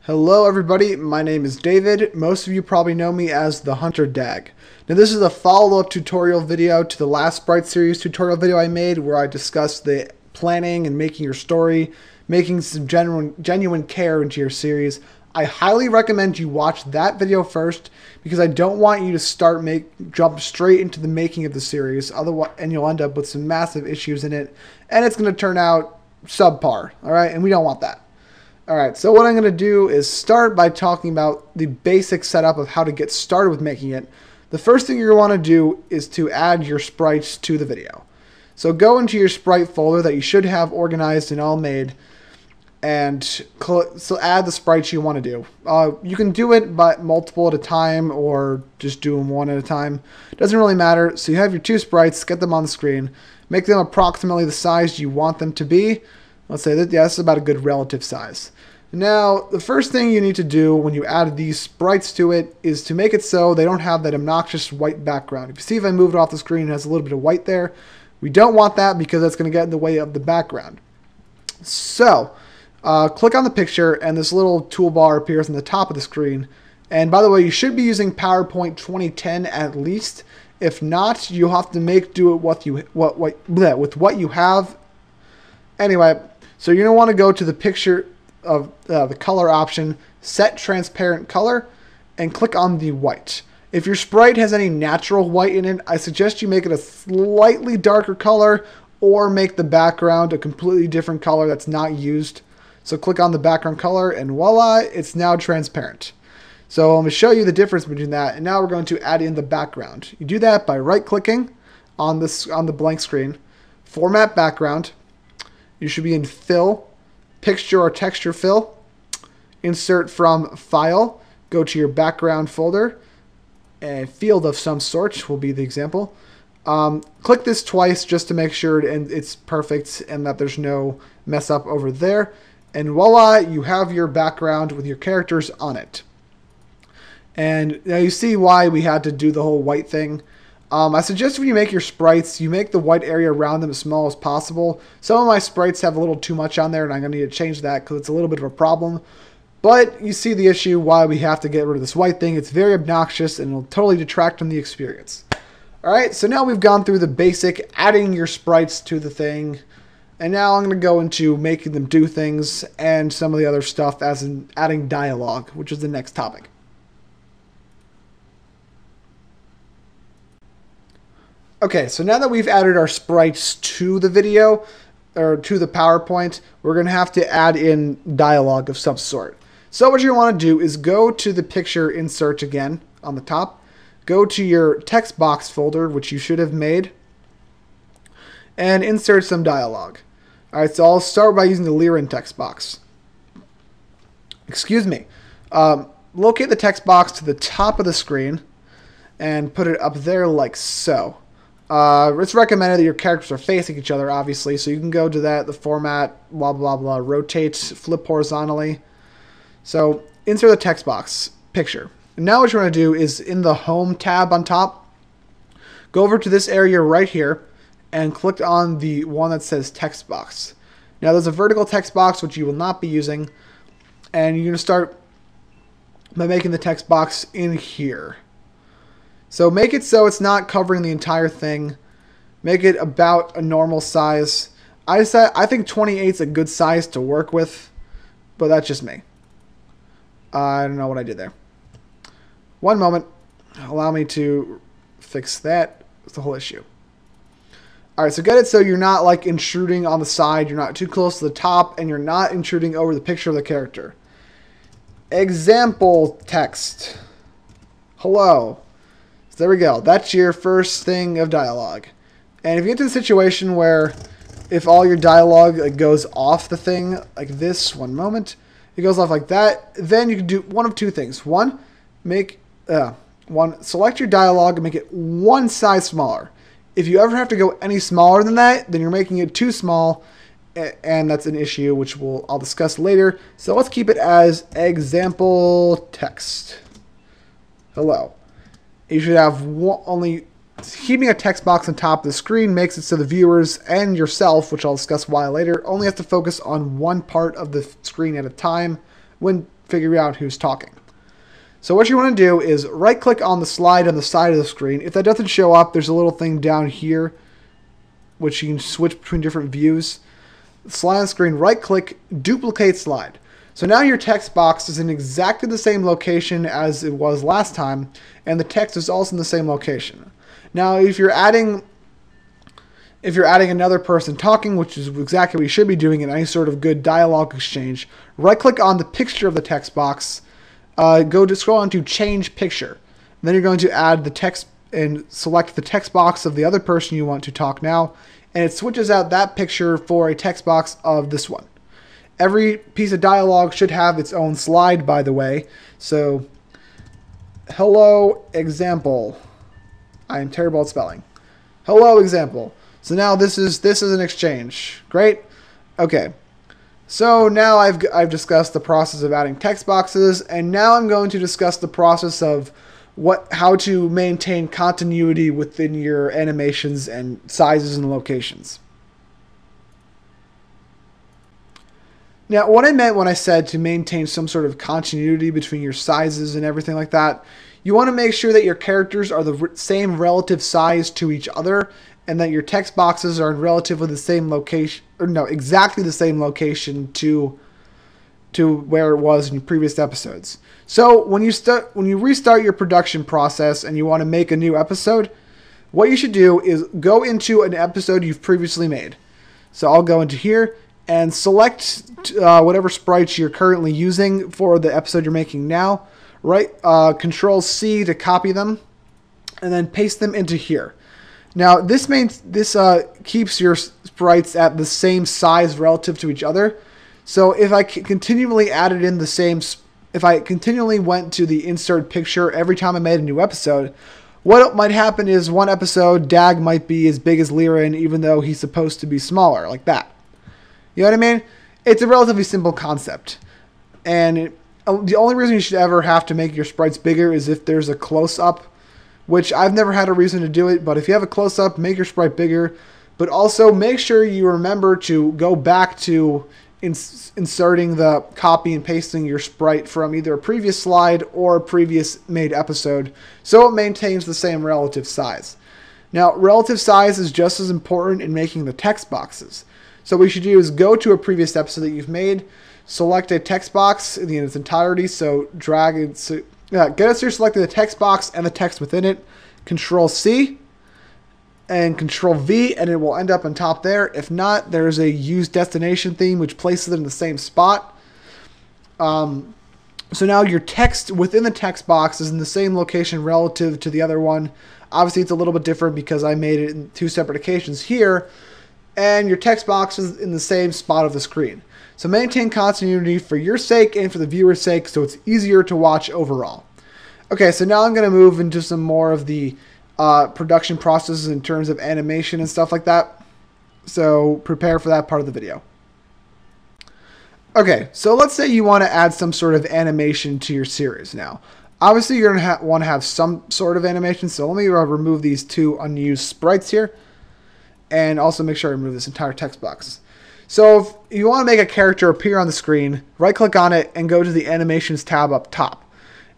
Hello everybody, my name is David. Most of you probably know me as the Hunter Dag. Now this is a follow-up tutorial video to the last Sprite series tutorial video I made where I discussed the planning and making your story, making some genuine care into your series. I highly recommend you watch that video first because I don't want you to jump straight into the making of the series, otherwise, and you'll end up with some massive issues in it and it's going to turn out subpar, alright? And we don't want that. Alright, so what I'm going to do is start by talking about the basic setup of how to get started with making it. The first thing you're going to want to do is to add your sprites to the video. So go into your sprite folder that you should have organized and all made, and so add the sprites you want to do. You can do it by multiple at a time or just do them one at a time. Doesn't really matter. So you have your two sprites, get them on the screen, make them approximately the size you want them to be. Let's say that, yeah, this is about a good relative size. Now, the first thing you need to do when you add these sprites to it is to make it so they don't have that obnoxious white background. If you see if I move it off the screen, it has a little bit of white there. We don't want that because that's going to get in the way of the background. So, click on the picture and this little toolbar appears on the top of the screen. And by the way, you should be using PowerPoint 2010 at least. If not, you'll have to make do it with what you have. Anyway, so you're going to want to go to the picture of the color option, set transparent color, and click on the white. If your sprite has any natural white in it, I suggest you make it a slightly darker color or make the background a completely different color that's not used. So click on the background color and voila, it's now transparent. So I'm going to show you the difference between that, and now we're going to add in the background. You do that by right-clicking on the blank screen, format background. You should be in Fill, Picture or Texture Fill. Insert from File, go to your background folder, and field of some sort will be the example. Click this twice just to make sure it's perfect and that there's no mess up over there. And voila, you have your background with your characters on it. And now you see why we had to do the whole white thing. I suggest when you make your sprites, you make the white area around them as small as possible. Some of my sprites have a little too much on there, and I'm going to need to change that because it's a little bit of a problem. But you see the issue why we have to get rid of this white thing. It's very obnoxious, and it'll totally detract from the experience. Alright, so now we've gone through the basic adding your sprites to the thing. And now I'm going to go into making them do things and some of the other stuff, as in adding dialogue, which is the next topic. Okay, so now that we've added our sprites to the video, or to the PowerPoint, we're going to have to add in dialogue of some sort. So what you want to do is go to the picture insert again on the top, go to your text box folder, which you should have made, and insert some dialogue. Alright, so I'll start by using the Lyrin text box. Excuse me. Locate the text box to the top of the screen and put it up there like so. It's recommended that your characters are facing each other, obviously, so you can go to the format, blah, blah, blah, rotate, flip horizontally. So insert the text box picture. And now what you want to do is in the Home tab on top, go over to this area right here and click on the one that says text box. Now there's a vertical text box which you will not be using, and you're going to start by making the text box in here. So make it so it's not covering the entire thing. Make it about a normal size. I think 28 is a good size to work with, but that's just me. I don't know what I did there. One moment. Allow me to fix that. It's the whole issue. Alright, so get it so you're not like intruding on the side, you're not too close to the top, and you're not intruding over the picture of the character. Example text. Hello. So there we go. That's your first thing of dialogue. And if you get to the situation where if all your dialogue goes off the thing like this, one moment, it goes off like that, then you can do one of two things. One, select your dialogue and make it one size smaller. If you ever have to go any smaller than that, then you're making it too small, and that's an issue which I'll discuss later. So let's keep it as example text. Hello. You should have keeping a text box on top of the screen makes it so the viewers and yourself, which I'll discuss why later, only have to focus on one part of the screen at a time when figure out who's talking. So what you want to do is right click on the slide on the side of the screen. If that doesn't show up, there's a little thing down here which you can switch between different views. Slide on the screen, right click, duplicate slide. So now your text box is in exactly the same location as it was last time, and the text is also in the same location. Now if you're adding another person talking, which is exactly what you should be doing in any sort of good dialogue exchange, right click on the picture of the text box, go to scroll on to change picture. Then you're going to add the text and select the text box of the other person you want to talk now, and it switches out that picture for a text box of this one. Every piece of dialogue should have its own slide, by the way. So, hello example. I am terrible at spelling. Hello example. So now this is an exchange. Great. Okay. So now I've discussed the process of adding text boxes, and now I'm going to discuss the process of how to maintain continuity within your animations and sizes and locations. Now, what I meant when I said to maintain some sort of continuity between your sizes and everything like that, you want to make sure that your characters are the same relative size to each other, and that your text boxes are in relatively the same location, or no, exactly the same location to where it was in previous episodes. So when you restart your production process and you want to make a new episode, what you should do is go into an episode you've previously made. So I'll go into here and select whatever sprites you're currently using for the episode you're making now. Right, Control C to copy them, and then paste them into here. Now this keeps your sprites at the same size relative to each other. So if I continually added in if I continually went to the insert picture every time I made a new episode, what might happen is one episode Dag might be as big as Liren, even though he's supposed to be smaller, like that. You know what I mean? It's a relatively simple concept. And the only reason you should ever have to make your sprites bigger is if there's a close-up, which I've never had a reason to do it, but if you have a close-up, make your sprite bigger. But also make sure you remember to go back to inserting the copy and pasting your sprite from either a previous slide or a previous made episode, so it maintains the same relative size. Now, relative size is just as important in making the text boxes. So what you should do is go to a previous episode that you've made, select a text box in its entirety, so drag it, get us here, selecting the text box and the text within it, Control C and Control V, and it will end up on top there. If not, there's a use destination theme which places it in the same spot. So now your text within the text box is in the same location relative to the other one. Obviously it's a little bit different because I made it in two separate occasions here, and your text box is in the same spot of the screen. So maintain continuity for your sake and for the viewer's sake, so it's easier to watch overall. Okay, so now I'm going to move into some more of the production processes in terms of animation and stuff like that. So prepare for that part of the video. Okay, so let's say you want to add some sort of animation to your series now. Obviously, you're going to want to have some sort of animation, so let me remove these two unused sprites here. And also make sure I remove this entire text box. So if you want to make a character appear on the screen, right-click on it and go to the Animations tab up top.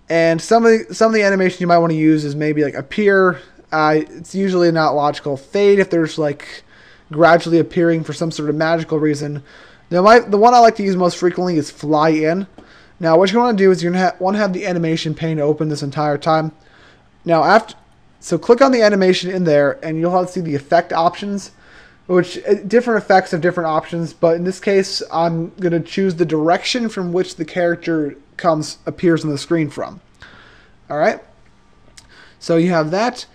And some of the animation you might want to use is maybe like appear. It's usually not logical. Fade if there's like gradually appearing for some sort of magical reason. Now the one I like to use most frequently is fly in. Now what you want to do is you're going to want to have the animation pane open this entire time. Now so click on the animation in there and you'll have to see the effect options, which different effects have different options, but in this case I'm going to choose the direction from which the character appears on the screen from. Alright, so you have that,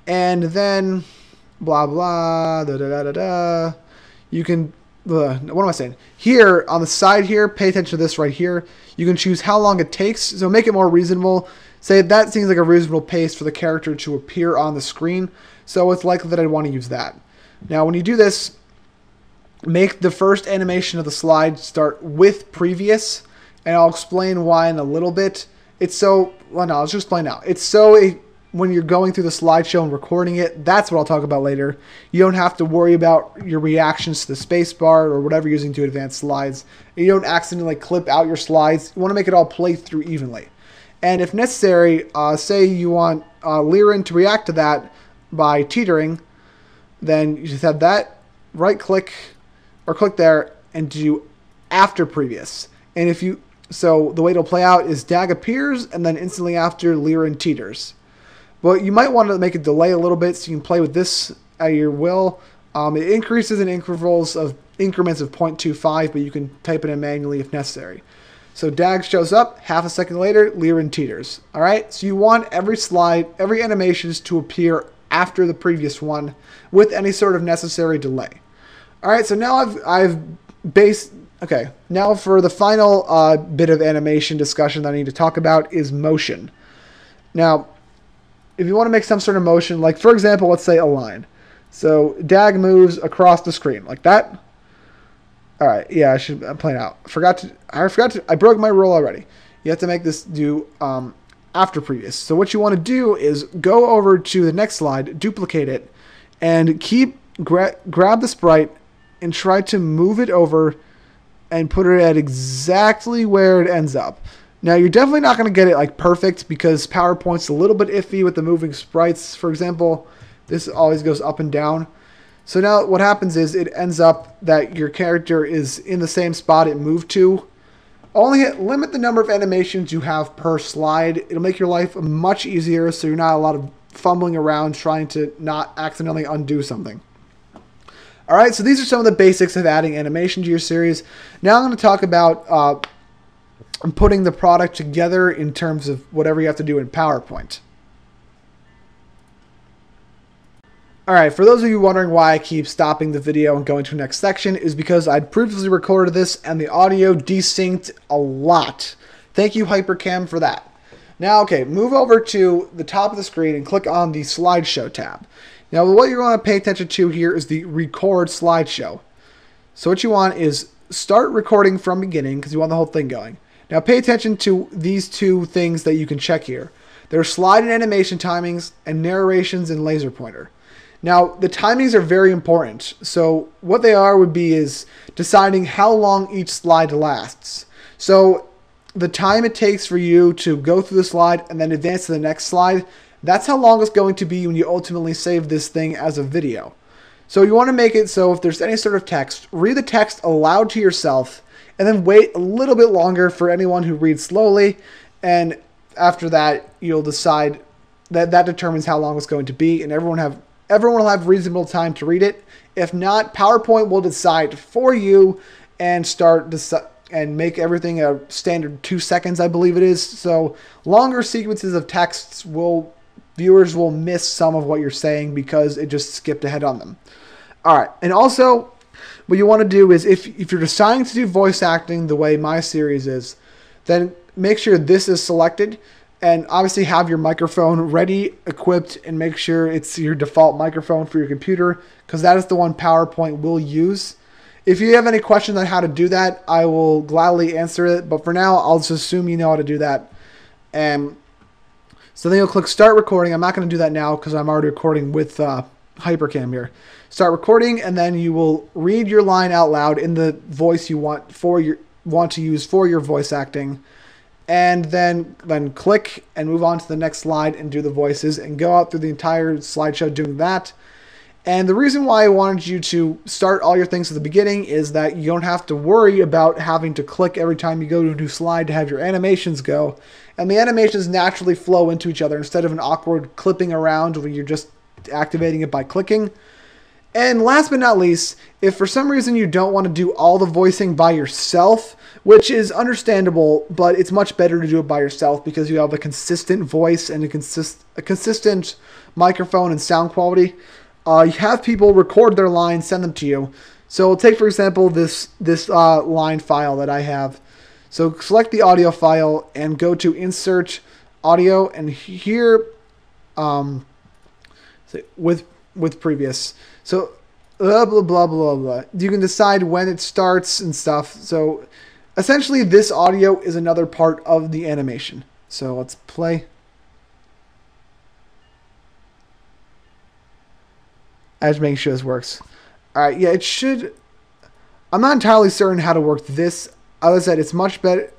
and then blah blah da da da da da. You can what am I saying? Here on the side here, pay attention to this right here. You can choose how long it takes, so make it more reasonable. Say that seems like a reasonable pace for the character to appear on the screen, so it's likely that I'd want to use that. Now when you do this, make the first animation of the slide start with previous, and I'll explain why in a little bit. Well no, I'll just explain now. It's so when you're going through the slideshow and recording it, that's what I'll talk about later. You don't have to worry about your reactions to the spacebar or whatever you're using to advance slides. You don't accidentally clip out your slides. You want to make it all play through evenly. And if necessary, say you want Liren to react to that by teetering, then you just have that, right-click, or click there, and do after previous. And if you, so the way it'll play out is Dag appears, and then instantly after, Liren teeters. But you might want to make a delay a little bit so you can play with this at your will. It increases in increments of 0.25, but you can type it in manually if necessary. So Dag shows up, half a second later, Liren teeters. Alright, so you want every slide, every animations to appear after the previous one with any sort of necessary delay. Alright, so now I've based... Okay, now for the final bit of animation discussion that I need to talk about is motion. Now, if you want to make some sort of motion, like for example, let's say a line. So Dag moves across the screen like that. All right, yeah, I'm playing out. I broke my rule already. You have to make this do after previous. So what you want to do is go over to the next slide, duplicate it, and grab the sprite and try to move it over and put it at exactly where it ends up. Now, you're definitely not going to get it like perfect because PowerPoint's a little bit iffy with the moving sprites. For example, this always goes up and down. So now what happens is it ends up that your character is in the same spot it moved to. Limit the number of animations you have per slide. It'll make your life much easier so you're not a lot of fumbling around trying to not accidentally undo something. Alright, so these are some of the basics of adding animation to your series. Now I'm going to talk about putting the product together in terms of whatever you have to do in PowerPoint. Alright, for those of you wondering why I keep stopping the video and going to the next section is because I'd previously recorded this and the audio desynced a lot. Thank you, Hypercam, for that. Now, okay, move over to the top of the screen and click on the Slideshow tab. Now, what you want to pay attention to here is the Record Slideshow. So what you want is start recording from beginning because you want the whole thing going. Now, pay attention to these two things that you can check here. There are slide and animation timings and narrations and laser pointer. Now, the timings are very important. So what they are would be is deciding how long each slide lasts. So the time it takes for you to go through the slide and then advance to the next slide, that's how long it's going to be when you ultimately save this thing as a video. So you want to make it so if there's any sort of text, read the text aloud to yourself and then wait a little bit longer for anyone who reads slowly. And after that, you'll decide that determines how long it's going to be, and everyone will have reasonable time to read it. If not, PowerPoint will decide for you and and make everything a standard 2 seconds, I believe it is. So longer sequences of texts viewers will miss some of what you're saying because it just skipped ahead on them. All right, and also what you want to do is if you're deciding to do voice acting the way my series is, then make sure this is selected. And obviously have your microphone ready, equipped, and make sure it's your default microphone for your computer because that is the one PowerPoint will use. If you have any questions on how to do that, I will gladly answer it. But for now, I'll just assume you know how to do that. So then you'll click Start Recording. I'm not going to do that now because I'm already recording with Hypercam here. Start recording, and then you will read your line out loud in the voice you want to use for your voice acting. And then click and move on to the next slide and do the voices and go out through the entire slideshow doing that. And the reason why I wanted you to start all your things at the beginning is that you don't have to worry about having to click every time you go to a new slide to have your animations go. And the animations naturally flow into each other instead of an awkward clipping around where you're just activating it by clicking. And last but not least, if for some reason you don't want to do all the voicing by yourself, which is understandable, but it's much better to do it by yourself because you have a consistent voice and a consistent microphone and sound quality. You have people record their lines, send them to you. So take, for example, this line file that I have. So select the audio file and go to Insert Audio, and here with previous. So blah, blah, blah, blah, blah. You can decide when it starts and stuff. So essentially, this audio is another part of the animation. So let's play. I have to make sure this works. Alright, yeah, it should... I'm not entirely certain how to work this. As I said, it's much better.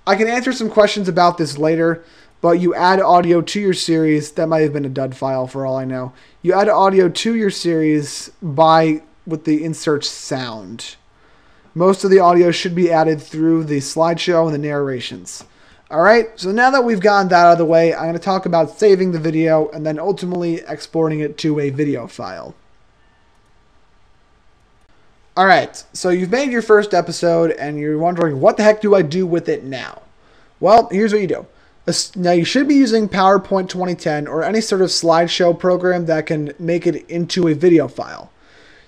I can answer some questions about this later, but you add audio to your series. That might have been a dud file for all I know. You add audio to your series with the insert sound. Most of the audio should be added through the slideshow and the narrations. Alright, so now that we've gotten that out of the way, I'm going to talk about saving the video and then ultimately exporting it to a video file. Alright, so you've made your first episode and you're wondering, what the heck do I do with it now? Well, here's what you do. Now you should be using PowerPoint 2010 or any sort of slideshow program that can make it into a video file.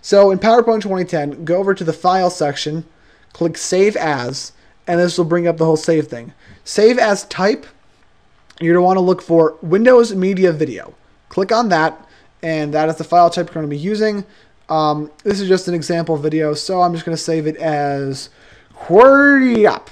So in PowerPoint 2010, go over to the File section, click Save As, and this will bring up the whole save thing. Save as type, you're going to want to look for Windows Media Video. Click on that, and that is the file type you're going to be using. This is just an example video, so I'm just going to save it as WordUp.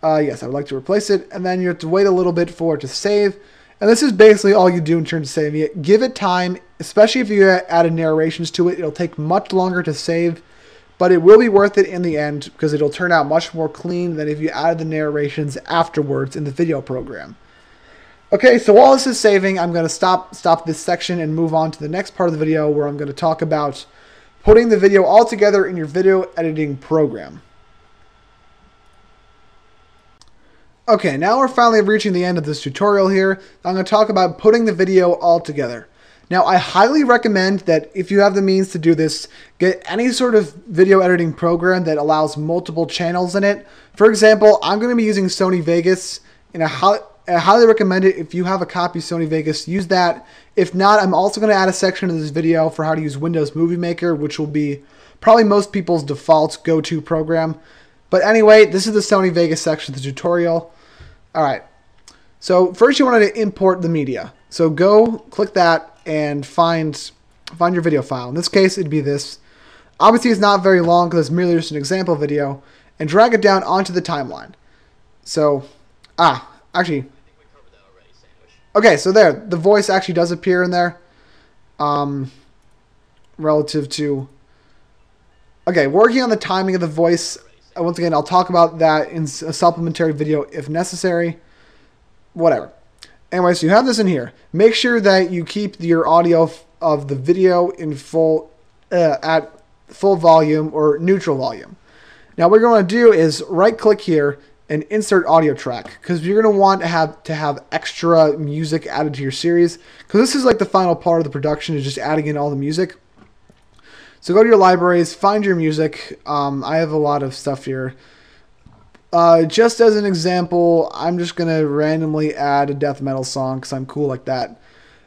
Yes, I would like to replace it, and then you have to wait a little bit for it to save. And this is basically all you do in terms of saving it. Give it time, especially if you added narrations to it. It'll take much longer to save, but it will be worth it in the end because it'll turn out much more clean than if you added the narrations afterwards in the video program. Okay, so while this is saving, I'm going to stop this section and move on to the next part of the video where I'm going to talk about putting the video all together in your video editing program. Okay, now we're finally reaching the end of this tutorial here. I'm going to talk about putting the video all together. Now, I highly recommend that if you have the means to do this, get any sort of video editing program that allows multiple channels in it. For example, I'm going to be using Sony Vegas, and I highly recommend it. If you have a copy of Sony Vegas, use that. If not, I'm also going to add a section in this video for how to use Windows Movie Maker, which will be probably most people's default go-to program. But anyway, this is the Sony Vegas section of the tutorial. Alright, so first you want to import the media. So go click that and find your video file. In this case, it'd be this. Obviously, it's not very long because it's merely just an example video. And drag it down onto the timeline. So, actually, okay, so there, the voice actually does appear in there. Relative to, okay, working on the timing of the voice. Once again, I'll talk about that in a supplementary video if necessary. Whatever. Anyway, so you have this in here. Make sure that you keep your audio of the video in at full volume or neutral volume. Now, what you're going to do is right-click here and insert audio track, because you're going to want to have extra music added to your series, because this is like the final part of the production, is just adding in all the music. So go to your libraries, find your music. I have a lot of stuff here. Just as an example, I'm just going to randomly add a death metal song because I'm cool like that.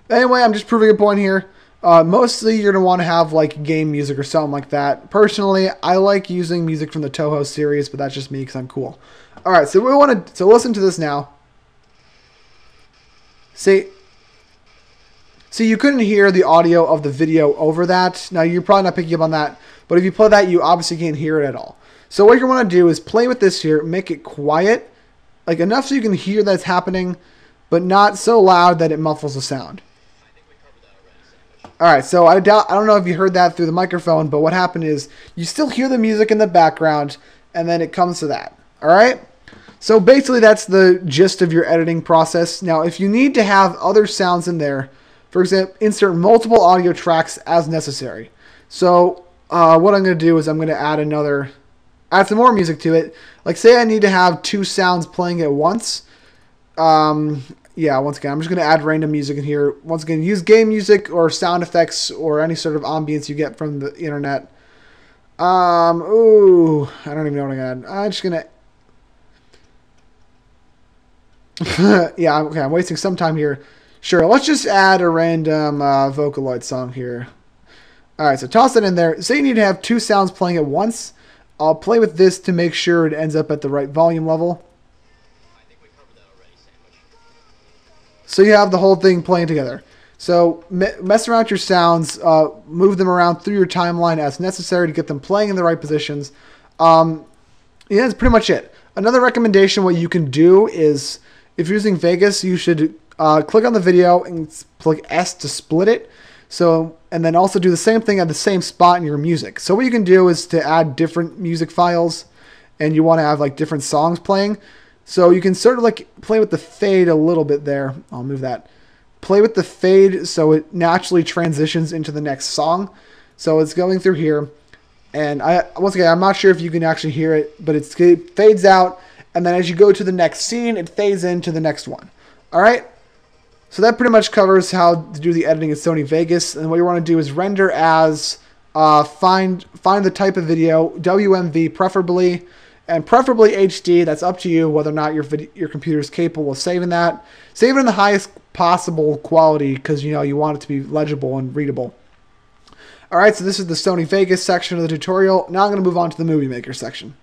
Anyway, I'm just proving a point here. Mostly you're going to want to have like game music or something like that. Personally, I like using music from the Toho series, but that's just me because I'm cool. Alright, so we want to listen to this now. See, you couldn't hear the audio of the video over that. Now, you're probably not picking up on that, but if you play that, you obviously can't hear it at all. So what you want to do is play with this here, make it quiet, like enough so you can hear that it's happening, but not so loud that it muffles the sound. Alright, so I don't know if you heard that through the microphone, but what happened is you still hear the music in the background, and then it comes to that. Alright? So basically that's the gist of your editing process. Now, if you need to have other sounds in there, for example, insert multiple audio tracks as necessary. So what I'm going to do is I'm going to add some more music to it. Like say I need to have two sounds playing at once. Yeah, once again, I'm just going to add random music in here. Once again, use game music or sound effects or any sort of ambience you get from the internet. Ooh, I don't even know what I'm going to add. I'm just going to... yeah, okay, I'm wasting some time here. Sure, let's just add a random Vocaloid song here. Alright, so toss it in there. Say you need to have two sounds playing at once. I'll play with this to make sure it ends up at the right volume level. I think we covered that already, Sandwich. So you have the whole thing playing together. So mess around with your sounds, move them around through your timeline as necessary to get them playing in the right positions. Yeah, that's pretty much it. Another recommendation, what you can do is, if you're using Vegas, you should click on the video and click S to split it. So, and then also do the same thing at the same spot in your music. So what you can do is to add different music files, and you want to have like different songs playing. So you can sort of like play with the fade a little bit there. I'll move that. Play with the fade so it naturally transitions into the next song. So it's going through here. And once again, I'm not sure if you can actually hear it, but it fades out. And then as you go to the next scene, it fades into the next one. All right. So that pretty much covers how to do the editing in Sony Vegas. And what you want to do is render as, find the type of video, WMV preferably, and preferably HD. That's up to you whether or not your computer is capable of saving that. Save it in the highest possible quality because you want it to be legible and readable. All right, so this is the Sony Vegas section of the tutorial. Now I'm going to move on to the Movie Maker section.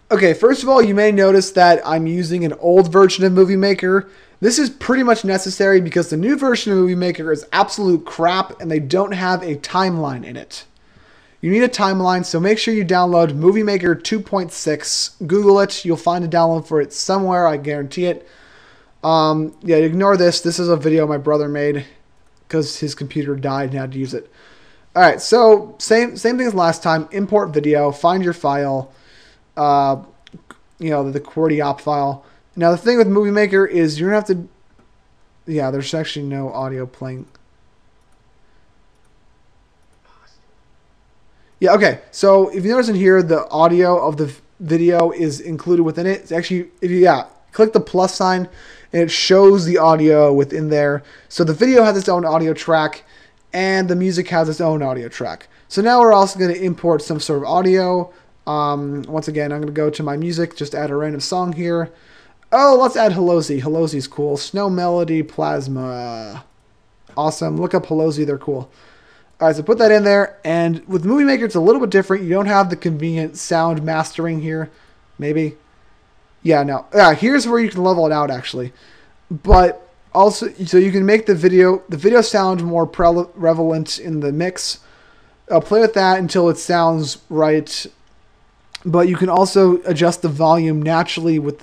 Okay, first of all, you may notice that I'm using an old version of Movie Maker. This is pretty much necessary because the new version of Movie Maker is absolute crap and they don't have a timeline in it. You need a timeline, so make sure you download Movie Maker 2.6. Google it. You'll find a download for it somewhere. I guarantee it. Yeah, ignore this. This is a video my brother made because his computer died and he had to use it. All right, so same thing as last time. Import video. Find your file. The QWERTY op file. Now the thing with Movie Maker is you're gonna have to. Yeah, there's actually no audio playing. Yeah, okay. So if you notice in here, the audio of the video is included within it. It's actually, click the plus sign, and it shows the audio within there. So the video has its own audio track, and the music has its own audio track. So now we're also going to import some sort of audio. Once again, I'm going to go to my music, just add a random song here. Oh, let's add Hallozy. Hallozy's cool. Snow Melody, Plasma. Awesome. Look up Hallozy. They're cool. All right, so put that in there. And with Movie Maker, it's a little bit different. You don't have the convenient sound mastering here. Maybe. Yeah, no. Yeah, here's where you can level it out, actually. But also, so you can make the video sound more prevalent in the mix. Play with that until it sounds right. But you can also adjust the volume naturally with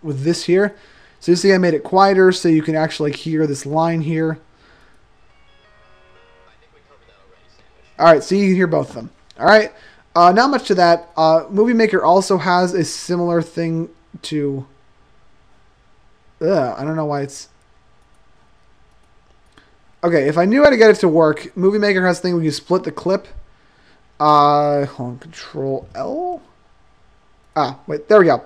this here. So you see I made it quieter so you can actually hear this line here. All right, so you can hear both of them. All right, not much to that. Movie Maker also has a similar thing to... I don't know why it's... Okay, if I knew how to get it to work, Movie Maker has a thing where you split the clip. Hold on, Control L? Wait, there we go.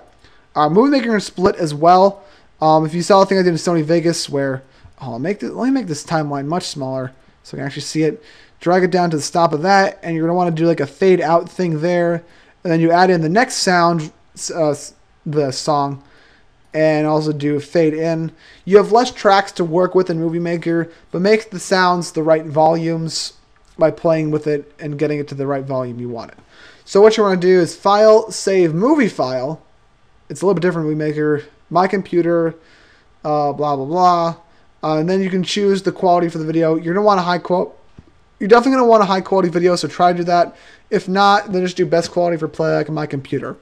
Movie Maker can split as well. If you saw the thing I did in Sony Vegas where... let me make this timeline much smaller so I can actually see it. Drag it down to the stop of that, and you're going to want to do like a fade out thing there. And then you add in the next sound, the song, and also do fade in. You have less tracks to work with in Movie Maker, but make the sounds the right volumes by playing with it and getting it to the right volume you want it. So what you want to do is File, Save Movie File. It's a little bit different in Movie Maker. My computer, blah, blah, blah. And then you can choose the quality for the video. You're going to want a high quote. You're definitely going to want a high quality video, so try to do that. If not, then just do best quality for playback on my computer.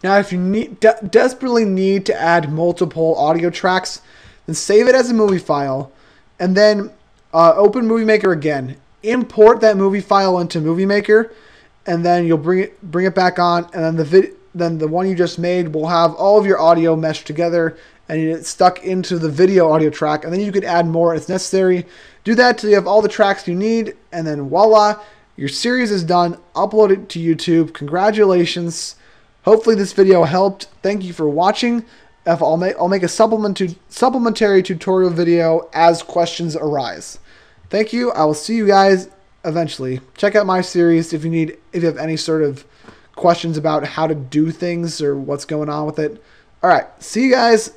Now, if you desperately need to add multiple audio tracks, then save it as a movie file, and then open Movie Maker again. Import that movie file into Movie Maker, and then you'll bring it back on, and then the one you just made will have all of your audio meshed together, and it's stuck into the video audio track, and then you can add more as necessary. Do that till you have all the tracks you need, and then voila, your series is done. Upload it to YouTube. Congratulations. Hopefully this video helped. Thank you for watching. I'll make a supplementary tutorial video as questions arise. Thank you. I will see you guys eventually. Check out my series if you have any sort of questions about how to do things or what's going on with it. All right. See you guys